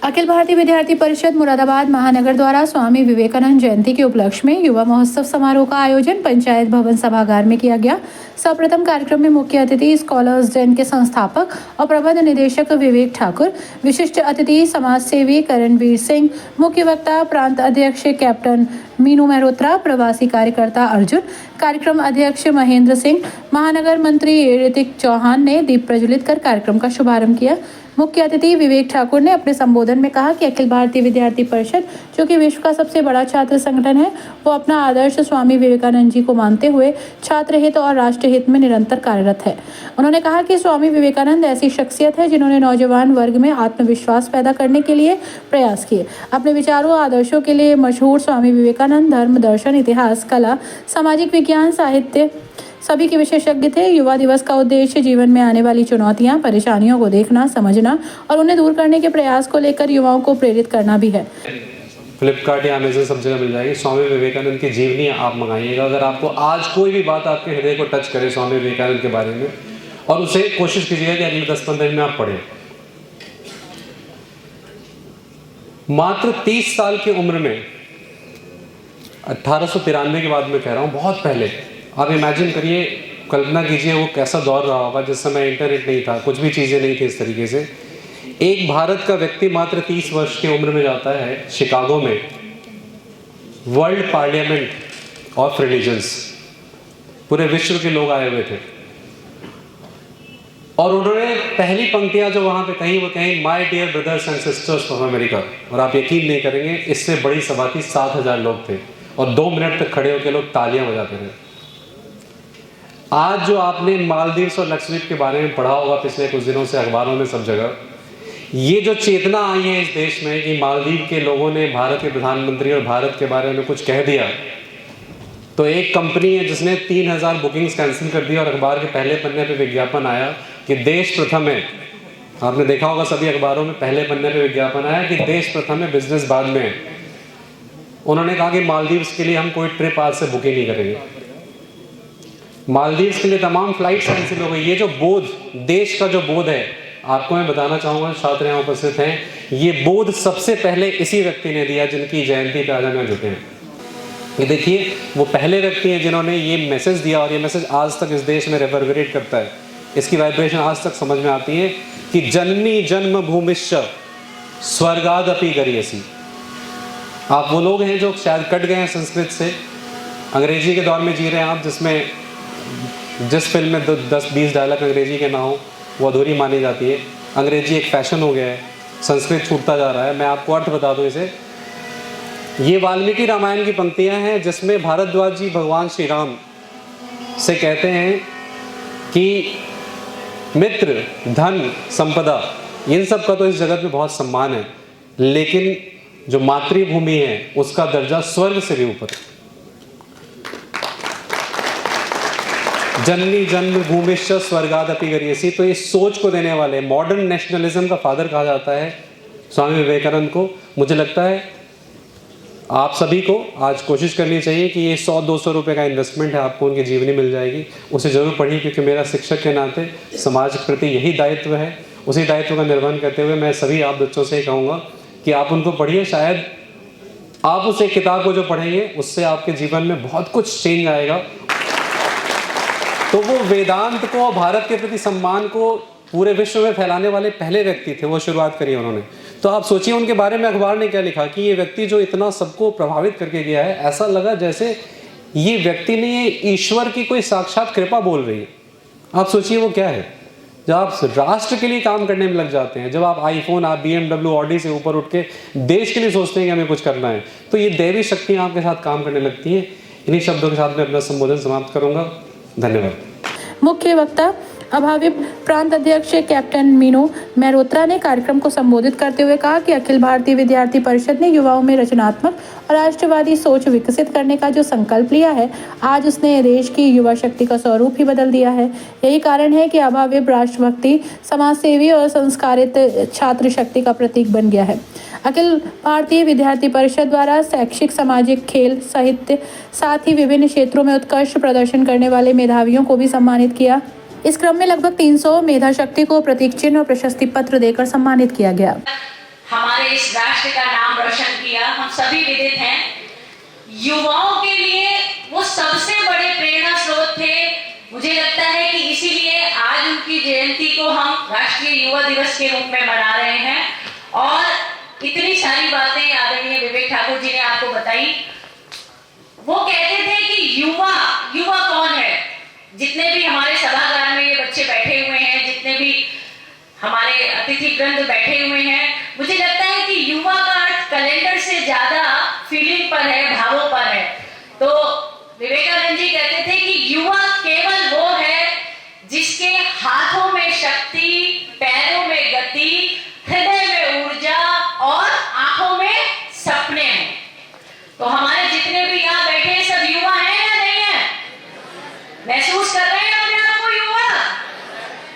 अखिल भारतीय विद्यार्थी परिषद मुरादाबाद महानगर द्वारा स्वामी विवेकानंद जयंती के उपलक्ष्य में युवा महोत्सव समारोह का आयोजन पंचायत भवन सभागार में किया गया। सर्वप्रथम कार्यक्रम में मुख्य अतिथि स्कॉलर्स डेन के संस्थापक और प्रबंध निदेशक विवेक ठाकुर, विशिष्ट अतिथि समाज सेवी करणवीर सिंह, मुख्य वक्ता प्रांत अध्यक्ष कैप्टन मीनू मेहरोत्रा, प्रवासी कार्यकर्ता अर्जुन, कार्यक्रम अध्यक्ष महेंद्र सिंह, महानगर मंत्री ऋतिक चौहान ने दीप प्रज्वलित कर कार्यक्रम का शुभारंभ किया। मुख्य अतिथि विवेक ठाकुर ने अपने संबोधन में कहा कि अखिल भारतीय विद्यार्थी परिषद, जो कि विश्व का सबसे बड़ा छात्र संगठन है, वो अपना आदर्श स्वामी विवेकानंद जी को मानते हुए छात्र हित और राष्ट्र हित में निरंतर कार्यरत है। उन्होंने कहा कि स्वामी विवेकानंद ऐसी शख्सियत है जिन्होंने नौजवान वर्ग में आत्मविश्वास पैदा करने के लिए प्रयास किए। अपने विचारों और आदर्शों के लिए मशहूर स्वामी विवेकानंद धर्म, दर्शन, इतिहास, कला, सामाजिक विज्ञान, साहित्य सभी के विशेषज्ञ थे। युवा दिवस का उद्देश्य जीवन में आने वाली चुनौतियां, परेशानियों को देखना, समझना और उन्हें दूर करने के प्रयास को लेकर युवाओं को प्रेरित करना भी है। फ्लिपकार्ट या अमेजन सब जगह मिल जाएगी। स्वामी विवेकानंद की जीवनी आप मंगाइएगा। अगर आपको आज कोई भी बात आपके हृदय को टच करे स्वामी विवेकानंद के बारे में, और उसे कोशिश कीजिएगा कि अगले 10-15 दिन में आप पढ़ें। मात्र 30 साल की उम्र में, 1893 के बाद में कह रहा हूँ, बहुत पहले, आप इमेजिन करिए, कल्पना कीजिए वो कैसा दौर रहा होगा जिस समय इंटरनेट नहीं था, कुछ भी चीज़ें नहीं थी इस तरीके से। एक भारत का व्यक्ति मात्र 30 वर्ष की उम्र में जाता है शिकागो में वर्ल्ड पार्लियामेंट ऑफ रिलीजन्स, पूरे विश्व के लोग आए हुए थे, और उन्होंने पहली पंक्तियां जो वहां पे कहीं वो कहीं my dear brothers and sisters of America. और आप यकीन नहीं करेंगे, इससे बड़ी सभा थी, 7,000 लोग थे और 2 मिनट तक खड़े होकर लोग तालियां बजाते रहे। आज जो आपने मालदीव्स और लक्षद्वीप के बारे में पढ़ा होगा पिछले कुछ दिनों से अखबारों में सब जगह, ये जो चेतना आई है इस देश में कि मालदीव के लोगों ने भारत के प्रधानमंत्री और भारत के बारे में कुछ कह दिया, तो एक कंपनी है जिसने 3,000 बुकिंग्स कैंसिल कर दी और अखबार के पहले पन्ने पे विज्ञापन आया कि देश प्रथम है। आपने देखा होगा सभी अखबारों में पहले पन्ने पे विज्ञापन आया कि देश प्रथम है, बिजनेस बाद में है। उन्होंने कहा कि मालदीव्स के लिए हम कोई ट्रिप आज से बुकिंग नहीं करेंगे। मालदीव्स के लिए तमाम फ्लाइट्स कैंसिल हो गई। ये जो बोध, देश का जो बोध है, आपको मैं बताना चाहूँगा, छात्र यहाँ उपस्थित हैं, ये बोध सबसे पहले इसी व्यक्ति ने दिया जिनकी जयंती पे आज हम जुटे हैं। ये देखिए, वो पहले व्यक्ति हैं जिन्होंने ये मैसेज दिया, और ये मैसेज आज तक इस देश में रिवर्बरेट करता है। इसकी वाइब्रेशन आज तक समझ में आती है कि जननी जन्म भूमिश्च स्वर्गादपि गरीयसी। आप वो लोग हैं जो शायद कट गए हैं संस्कृत से, अंग्रेजी के दौर में जी रहे हैं आप, जिसमें जिस फिल्म में 10-20 डायलॉग अंग्रेजी के ना हो वो अधूरी मानी जाती है। अंग्रेजी एक फैशन हो गया है, संस्कृत छूटता जा रहा है। मैं आपको अर्थ बता दूं इसे। ये वाल्मीकि रामायण की पंक्तियां हैं जिसमें भारद्वाज जी भगवान श्री राम से कहते हैं कि मित्र, धन, संपदा, इन सब का तो इस जगत में बहुत सम्मान है, लेकिन जो मातृभूमि है उसका दर्जा स्वर्ग से भी ऊपर है। जननी जन्म भूमिश्च स्वर्गादपि गरीयसी। तो इस सोच को देने वाले, मॉडर्न नेशनलिज्म का फादर कहा जाता है स्वामी विवेकानंद को। मुझे लगता है आप सभी को आज कोशिश करनी चाहिए कि ये 100-200 रुपये का इन्वेस्टमेंट है, आपको उनकी जीवनी मिल जाएगी, उसे जरूर पढ़िए, क्योंकि मेरा शिक्षक के नाते समाज के प्रति यही दायित्व है। उसी दायित्व का निर्वहन करते हुए मैं सभी आप बच्चों से कहूँगा कि आप उनको पढ़िए। शायद आप उस एक किताब को जो पढ़ेंगे उससे आपके जीवन में बहुत कुछ चेंज आएगा। तो वो वेदांत को और भारत के प्रति सम्मान को पूरे विश्व में फैलाने वाले पहले व्यक्ति थे, वो शुरुआत करी उन्होंने। तो आप सोचिए उनके बारे में अखबार ने क्या लिखा कि ये व्यक्ति जो इतना सबको प्रभावित करके गया है, ऐसा लगा जैसे ये व्यक्ति ने ये ईश्वर की कोई साक्षात कृपा बोल रही है। आप सोचिए वो क्या है। जब आप राष्ट्र के लिए काम करने में लग जाते हैं, जब आप आईफोन, आप BMW, ऑडी से ऊपर उठ के देश के लिए सोचते हैं कि हमें कुछ करना है, तो ये दैवी शक्तियाँ आपके साथ काम करने लगती हैं। इन्हीं शब्दों के साथ मैं अपना संबोधन समाप्त करूंगा। धन्यवाद। मुख्य वक्ता अभावी प्रांत अध्यक्ष कैप्टन मीनू मेहरोत्रा ने कार्यक्रम को संबोधित करते हुए कहा कि अखिल भारतीय विद्यार्थी परिषद ने युवाओं में रचनात्मक और राष्ट्रवादी सोच विकसित करने का जो संकल्प लिया है, आज उसने देश की युवा शक्ति का स्वरूप ही बदल दिया है। यही कारण है कि अभावी राष्ट्रभक्ति, समाज सेवी और संस्कारित छात्र शक्ति का प्रतीक बन गया है। अखिल भारतीय विद्यार्थी परिषद द्वारा शैक्षिक, सामाजिक, खेल, साहित्य, साथ ही विभिन्न क्षेत्रों में उत्कृष्ट प्रदर्शन करने वाले मेधावियों को भी सम्मानित किया। इस क्रम में लगभग 300 मेधा शक्ति को प्रतीक चिन्ह और प्रशस्ति पत्र देकर सम्मानित किया गया। हमारे इस राष्ट्र का नाम रोशन किया, हम सभी विदित हैं। युवाओं के लिए वो सबसे बड़े प्रेरणा स्रोत थे। मुझे लगता है कि इसीलिए आज उनकी जयंती को हम राष्ट्रीय युवा दिवस के रूप में मना रहे हैं। और इतनी सारी बातें आदरणीय विवेक ठाकुर जी ने आपको बताई। वो कहते थे कि युवा कौन है। जितने भी हमारे सभागार में ये बच्चे बैठे हुए हैं, जितने भी हमारे अतिथि वृंद बैठे हुए हैं, मुझे लगता है कि युवा का अर्थ कैलेंडर से ज्यादा फीलिंग पर है, भावों पर है। तो विवेकानंद जी कहते थे कि युवा केवल वो है जिसके हाथों में शक्ति, पैरों में गति, हृदय में ऊर्जा और आंखों में सपने हैं। तो हमारे जितने भी यहाँ बैठे हैं सब युवा हैं या नहीं है? महसूस कर रहे हैं अपने आप को युवा?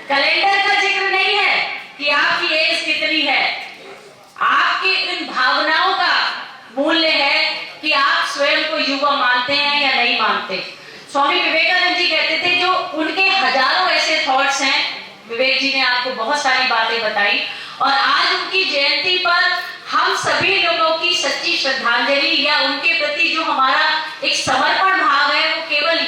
कैलेंडर का जिक्र नहीं है कि आपकी एज कितनी है। आपकी इन भावनाओं का मूल्य है कि आप स्वयं को युवा मानते हैं या नहीं मानते। स्वामी विवेकानंद जी कहते थे, जो उनके हजारों ऐसे थॉट्स हैं, विवेक जी ने आपको बहुत सारी बातें बताई, और आज उनकी जयंती पर हम सभी लोगों की सच्ची श्रद्धांजलि या उनके प्रति जो हमारा एक समर्पण भाव है, वो केवल